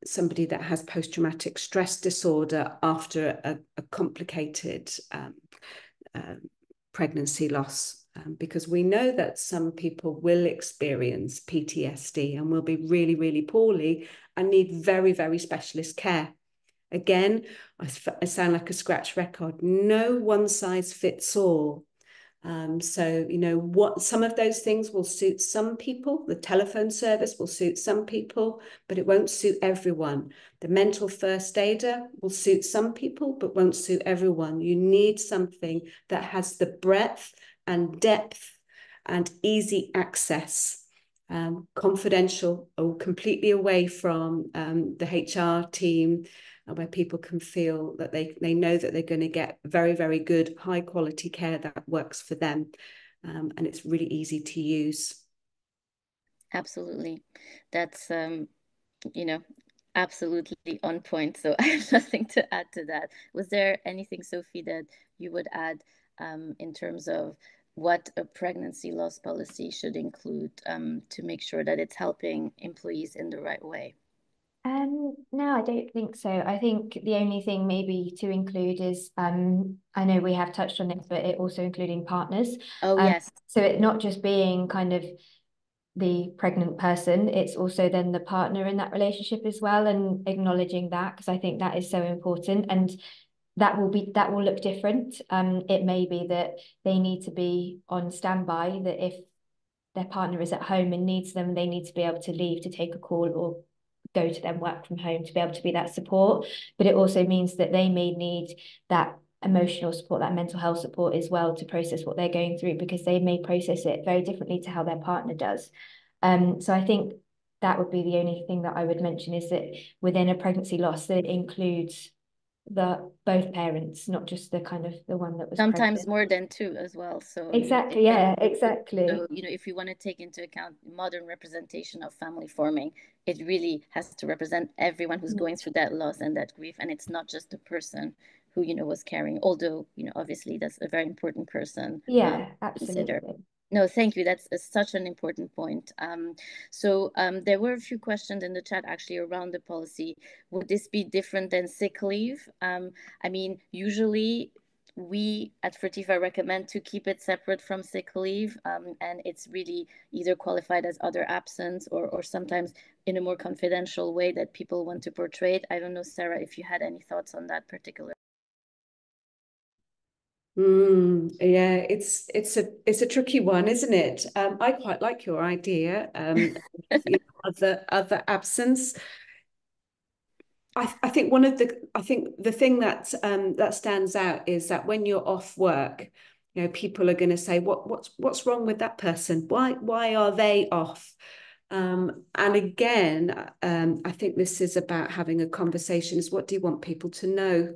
somebody that has post-traumatic stress disorder after a complicated pregnancy loss. Because we know that some people will experience PTSD and will be really, really poorly and need very, very specialist care. Again, I sound like a scratch record. No one size fits all. So, you know, what some of those things will suit some people. The telephone service will suit some people, but it won't suit everyone. The mental first aider will suit some people, but won't suit everyone. You need something that has the breadth and depth and easy access, confidential or completely away from the HR team, where people can feel that they know that they're going to get very, very good, high quality care that works for them. And it's really easy to use. Absolutely. That's, you know, absolutely on point. So I have nothing to add to that. Was there anything, Sophie, that you would add in terms of what a pregnancy loss policy should include to make sure that it's helping employees in the right way? No, I don't think so. I think the only thing maybe to include is I know we have touched on it, but it also including partners. Oh, yes. So it not just being kind of the pregnant person, it's also then the partner in that relationship as well, and acknowledging that, because I think that is so important. And that will look different. It may be that they need to be on standby, that if their partner is at home and needs them, they need to be able to leave to take a call or go to them work from home to be able to be that support. But it also means that they may need that emotional support, that mental health support as well, to process what they're going through, because they may process it very differently to how their partner does. So I think that would be the only thing that I would mention, is that within a pregnancy loss, that it includes both parents, not just the kind of the one that was Sometimes pregnant. more than two as well. So, Exactly, yeah, exactly. so, if you want to take into account modern representation of family forming, it really has to represent everyone who's going through that loss and that grief. And it's not just the person who, was carrying, although, obviously that's a very important person Yeah, to consider. absolutely. No, thank you. That's such an important point. So there were a few questions in the chat actually around the policy. Would this be different than sick leave? I mean, usually we at Fertifa recommend to keep it separate from sick leave, and it's really either qualified as other absence, or sometimes in a more confidential way that people want to portray it. I don't know, Sarah, if you had any thoughts on that particular. Yeah, it's a tricky one, isn't it? I quite like your idea. Other absence. I think the thing that that stands out is that when you're off work, people are going to say, what's wrong with that person? Why are they off? And again, I think this is about having a conversation. Is what do you want people to know?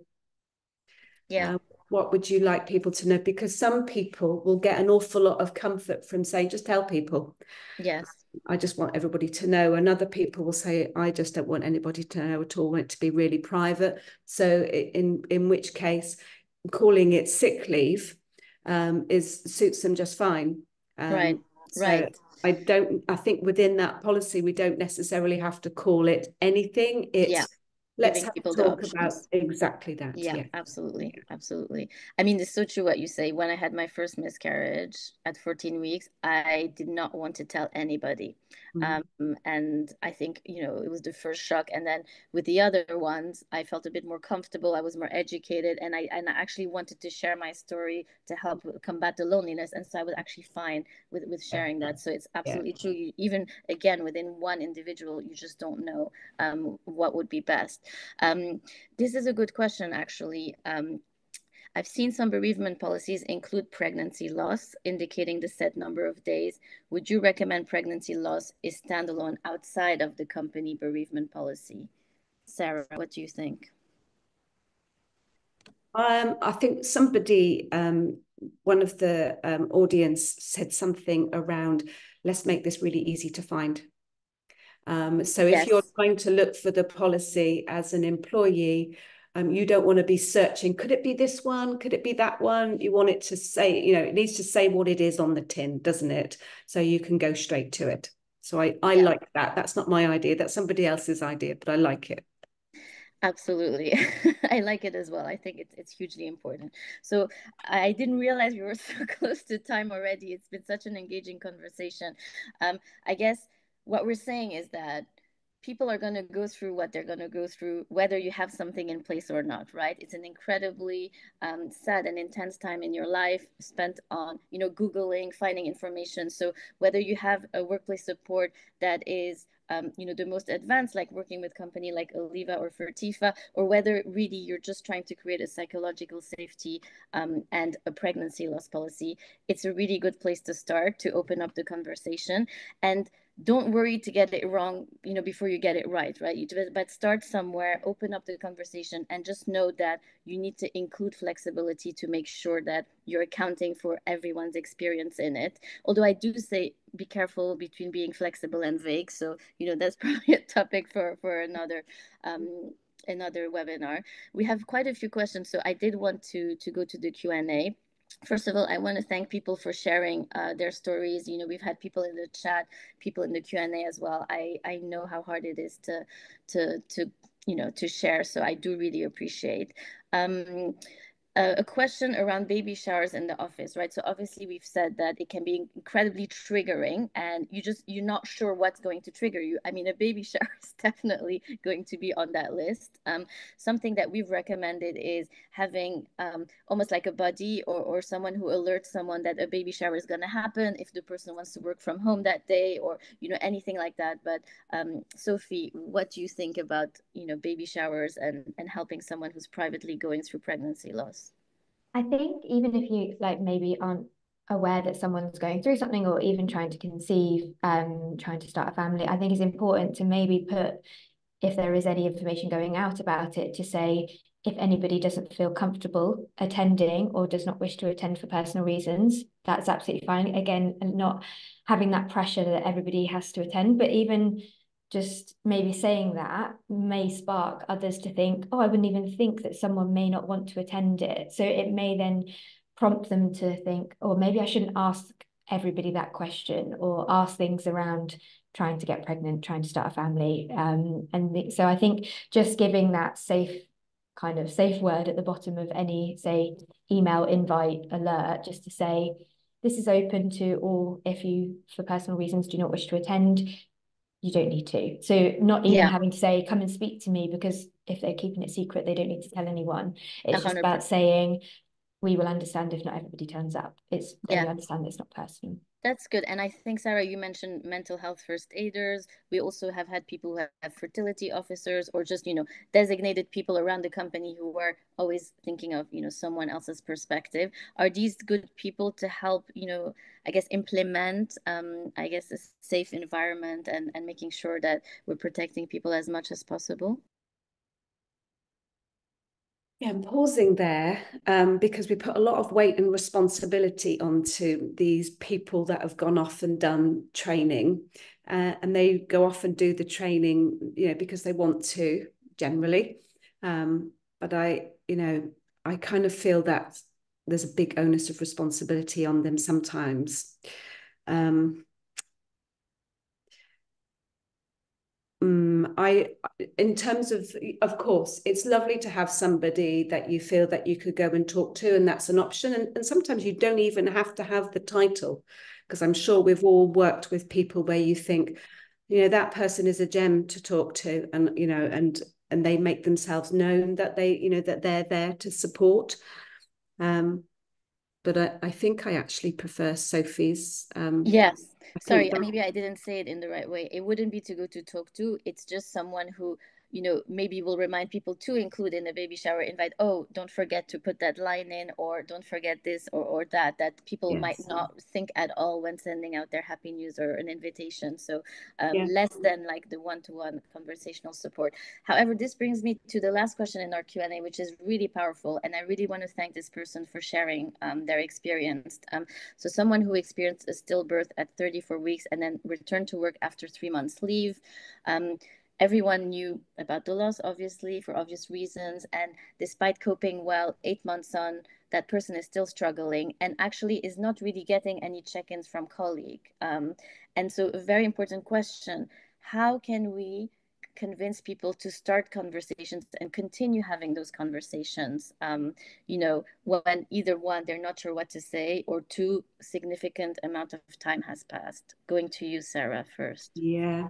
Yeah. What would you like people to know? Because some people will get an awful lot of comfort from saying, just tell people. Yes. I just want everybody to know. And other people will say, I just don't want anybody to know at all. I want it to be really private. So in which case, calling it sick leave suits them just fine. Right. So Right. I think within that policy, we don't necessarily have to call it anything. Let's Giving have people a the talk about options. exactly that. Yeah, Yeah. absolutely. Absolutely. I mean, it's so true what you say. When I had my first miscarriage at 14 weeks, I did not want to tell anybody. And I think, it was the first shock. And then with the other ones, I felt a bit more comfortable. I was more educated, and I actually wanted to share my story to help combat the loneliness. And so I was actually fine with sharing that. So it's absolutely true. Even again, within one individual, you just don't know what would be best. This is a good question, actually. I've seen some bereavement policies include pregnancy loss, indicating the set number of days. Would you recommend pregnancy loss is standalone outside of the company bereavement policy? Sarah, what do you think? I think somebody, one of the audience said something around, let's make this really easy to find. So if you're trying to look for the policy as an employee, you don't want to be searching, could it be this one? Could it be that one? You want it to say, it needs to say what it is on the tin, doesn't it? So you can go straight to it. So I like that. That's not my idea. That's somebody else's idea, but I like it. Absolutely. I like it as well. I think it's hugely important. So I didn't realize we were so close to time already. It's been such an engaging conversation. I guess what we're saying is that people are going to go through what they're going to go through, whether you have something in place or not, right? It's an incredibly sad and intense time in your life spent on, Googling, finding information. So whether you have a workplace support that is the most advanced, like working with company like Oliva or Fertifa, or whether really you're just trying to create a psychological safety and a pregnancy loss policy, it's a really good place to start to open up the conversation. And don't worry to get it wrong, before you get it right, but start somewhere, open up the conversation, and just know that you need to include flexibility to make sure that you're accounting for everyone's experience in it. Although I do say be careful between being flexible and vague. So, that's probably a topic for another webinar. We have quite a few questions, so I did want to go to the Q&A. First of all, I want to thank people for sharing their stories. We've had people in the chat, people in the Q&A as well. I know how hard it is to share, so I do really appreciate. A question around baby showers in the office, right? So obviously we've said that it can be incredibly triggering, and you're not sure what's going to trigger you. I mean, a baby shower is definitely going to be on that list. Something that we've recommended is having almost like a buddy or someone who alerts someone that a baby shower is going to happen if the person wants to work from home that day, or anything like that. But Sophie, what do you think about baby showers and helping someone who's privately going through pregnancy loss? I think even if you maybe aren't aware that someone's going through something, or even trying to conceive, trying to start a family, I think it's important to maybe put, if there is any information going out about it, to say, if anybody doesn't feel comfortable attending or does not wish to attend for personal reasons, that's absolutely fine. Again, and not having that pressure that everybody has to attend, but even just maybe saying that may spark others to think, oh, I wouldn't even think that someone may not want to attend it. So it may then prompt them to think, oh, maybe I shouldn't ask everybody that question, or ask things around trying to get pregnant, trying to start a family. So I think just giving that safe word at the bottom of any, say, email, invite, alert, just to say, this is open to all. If you, for personal reasons, do not wish to attend, you don't need to. So not even having to say, come and speak to me, because if they're keeping it secret, they don't need to tell anyone. It's 100%. Just about saying, we will understand if not everybody turns up. We understand it's not personal. That's good. And I think, Sarah, you mentioned mental health first aiders. We also have had people who have fertility officers, or just, designated people around the company who are always thinking of, someone else's perspective. Are these good people to help, I guess, implement, a safe environment and making sure that we're protecting people as much as possible? Yeah, I'm pausing there because we put a lot of weight and responsibility onto these people that have gone off and done training, and they go off and do the training, because they want to, generally. But I kind of feel that there's a big onus of responsibility on them sometimes. In terms of course, it's lovely to have somebody that you feel that you could go and talk to, and that's an option. And sometimes you don't even have to have the title, because I'm sure we've all worked with people where you think, that person is a gem to talk to, and and they make themselves known that that they're there to support. But I think I actually prefer Sophie's. Yes. Sorry, maybe I didn't say it in the right way. It wouldn't be to go to talk to. It's just someone who, maybe will remind people to include in the baby shower invite. Oh, don't forget to put that line in, or don't forget this or that people might not think at all when sending out their happy news or an invitation. So less than like the one-to-one conversational support. However, this brings me to the last question in our Q&A, which is really powerful. And I really want to thank this person for sharing their experience. So someone who experienced a stillbirth at 34 weeks and then returned to work after 3 months leave. Everyone knew about the loss, obviously, for obvious reasons. And despite coping well, 8 months on, that person is still struggling and actually is not really getting any check-ins from colleague. And so a very important question, how can we convince people to start conversations and continue having those conversations, when either one, they're not sure what to say, or two, significant amount of time has passed? Going to you, Sarah, first. Yeah.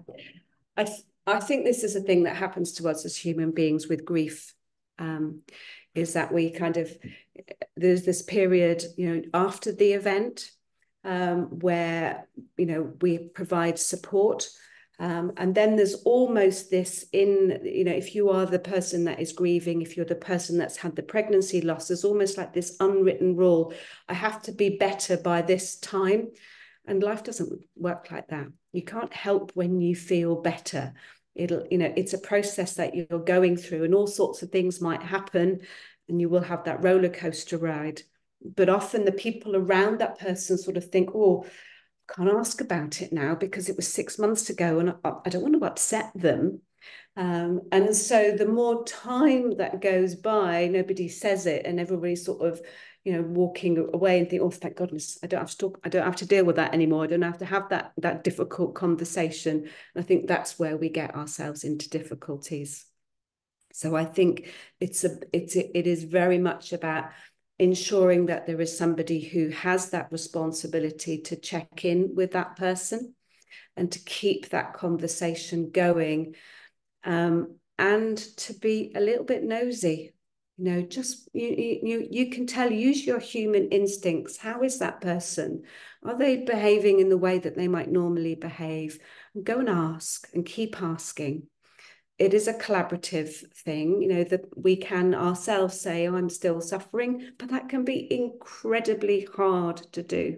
I think this is a thing that happens to us as human beings with grief, is that we kind of, there's this period, after the event, where, we provide support. And then there's almost this if you are the person that is grieving, if you're the person that's had the pregnancy loss, there's almost like this unwritten rule. I have to be better by this time. And life doesn't work like that. You can't help when you feel better. It's a process that you're going through, and all sorts of things might happen, and you will have that roller coaster ride. But often the people around that person sort of think, oh, can't ask about it now because it was 6 months ago and I don't want to upset them. And so the more time that goes by, nobody says it, and everybody sort of, walking away and think, oh, thank goodness, I don't have to talk, I don't have to deal with that anymore. I don't have to have that difficult conversation. And I think that's where we get ourselves into difficulties. So I think it is very much about ensuring that there is somebody who has that responsibility to check in with that person and to keep that conversation going, and to be a little bit nosy. Just you can tell, use your human instincts. How is that person? Are they behaving in the way that they might normally behave? And go and ask, and keep asking. It is a collaborative thing, that we can ourselves say, oh, I'm still suffering, but that can be incredibly hard to do,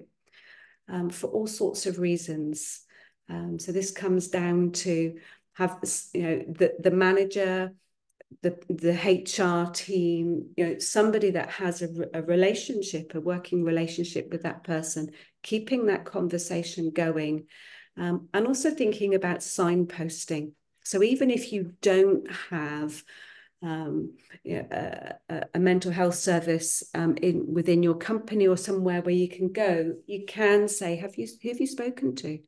for all sorts of reasons. So this comes down to have, the manager, the HR team, somebody that has a relationship, a working relationship with that person, keeping that conversation going, and also thinking about signposting. So even if you don't have a mental health service within your company or somewhere where you can go, you can say, who have you spoken to?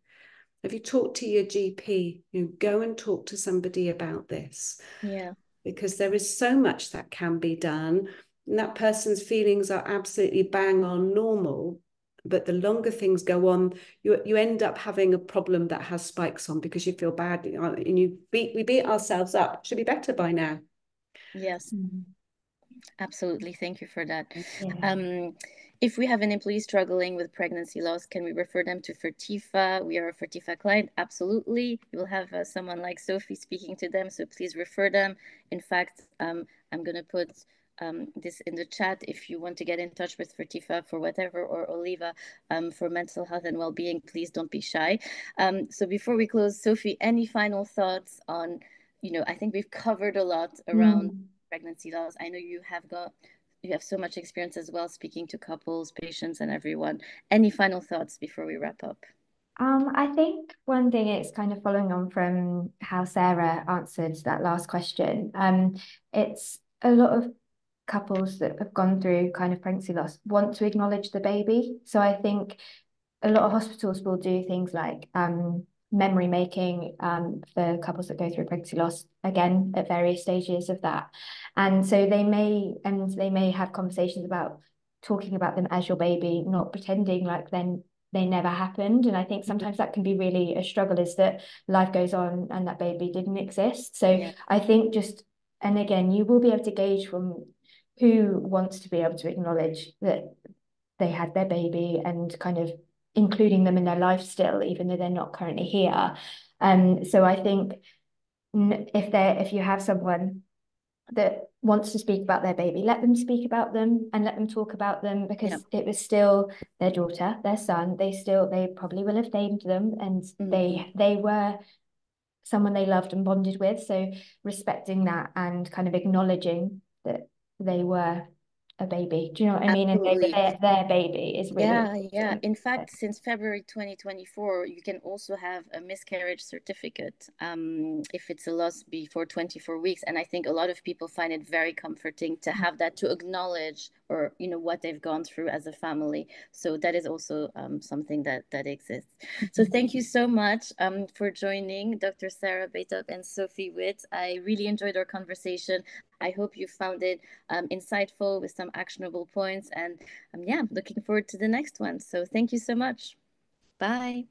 Have you talked to your GP? Go and talk to somebody about this. Yeah. Because there is so much that can be done, and that person's feelings are absolutely bang on normal. But the longer things go on, you end up having a problem that has spikes on because you feel bad, and we beat ourselves up. Should be better by now. Yes. Absolutely. Thank you for that. Yeah. If we have an employee struggling with pregnancy loss, can we refer them to Fertifa? We are a Fertifa client. Absolutely. You will have someone like Sophie speaking to them, so please refer them. In fact, I'm going to put this in the chat if you want to get in touch with Fertifa for whatever, or Oliva for mental health and well-being. Please don't be shy. So before we close, Sophie, any final thoughts on, I think we've covered a lot around pregnancy loss. I know you have so much experience as well, speaking to couples, patients, and everyone. Any final thoughts before we wrap up? I think one thing, it's kind of following on from how Sarah answered that last question. It's a lot of couples that have gone through kind of pregnancy loss want to acknowledge the baby. So I think a lot of hospitals will do things like memory making for couples that go through pregnancy loss, again at various stages of that. And so they may have conversations about talking about them as your baby, not pretending like then they never happened. And I think sometimes that can be really a struggle, is that life goes on and that baby didn't exist. So yeah. I think and again, you will be able to gauge from who wants to be able to acknowledge that they had their baby and kind of including them in their life still, even though they're not currently here. So I think if you have someone that wants to speak about their baby, let them speak about them and let them talk about them, because it was still their daughter, their son. They probably will have named them, and they were someone they loved and bonded with. So respecting that and kind of acknowledging that they were a baby. Do you know what I mean? Absolutely. And their baby is really yeah. In fact, since February 2024, you can also have a miscarriage certificate if it's a loss before 24 weeks. And I think a lot of people find it very comforting to have that, to acknowledge, or what they've gone through as a family. So that is also something that exists. So thank you so much for joining, Dr. Sarah Baytup and Sophie Witt. I really enjoyed our conversation. I hope you found it insightful with some actionable points, and looking forward to the next one. So thank you so much. Bye.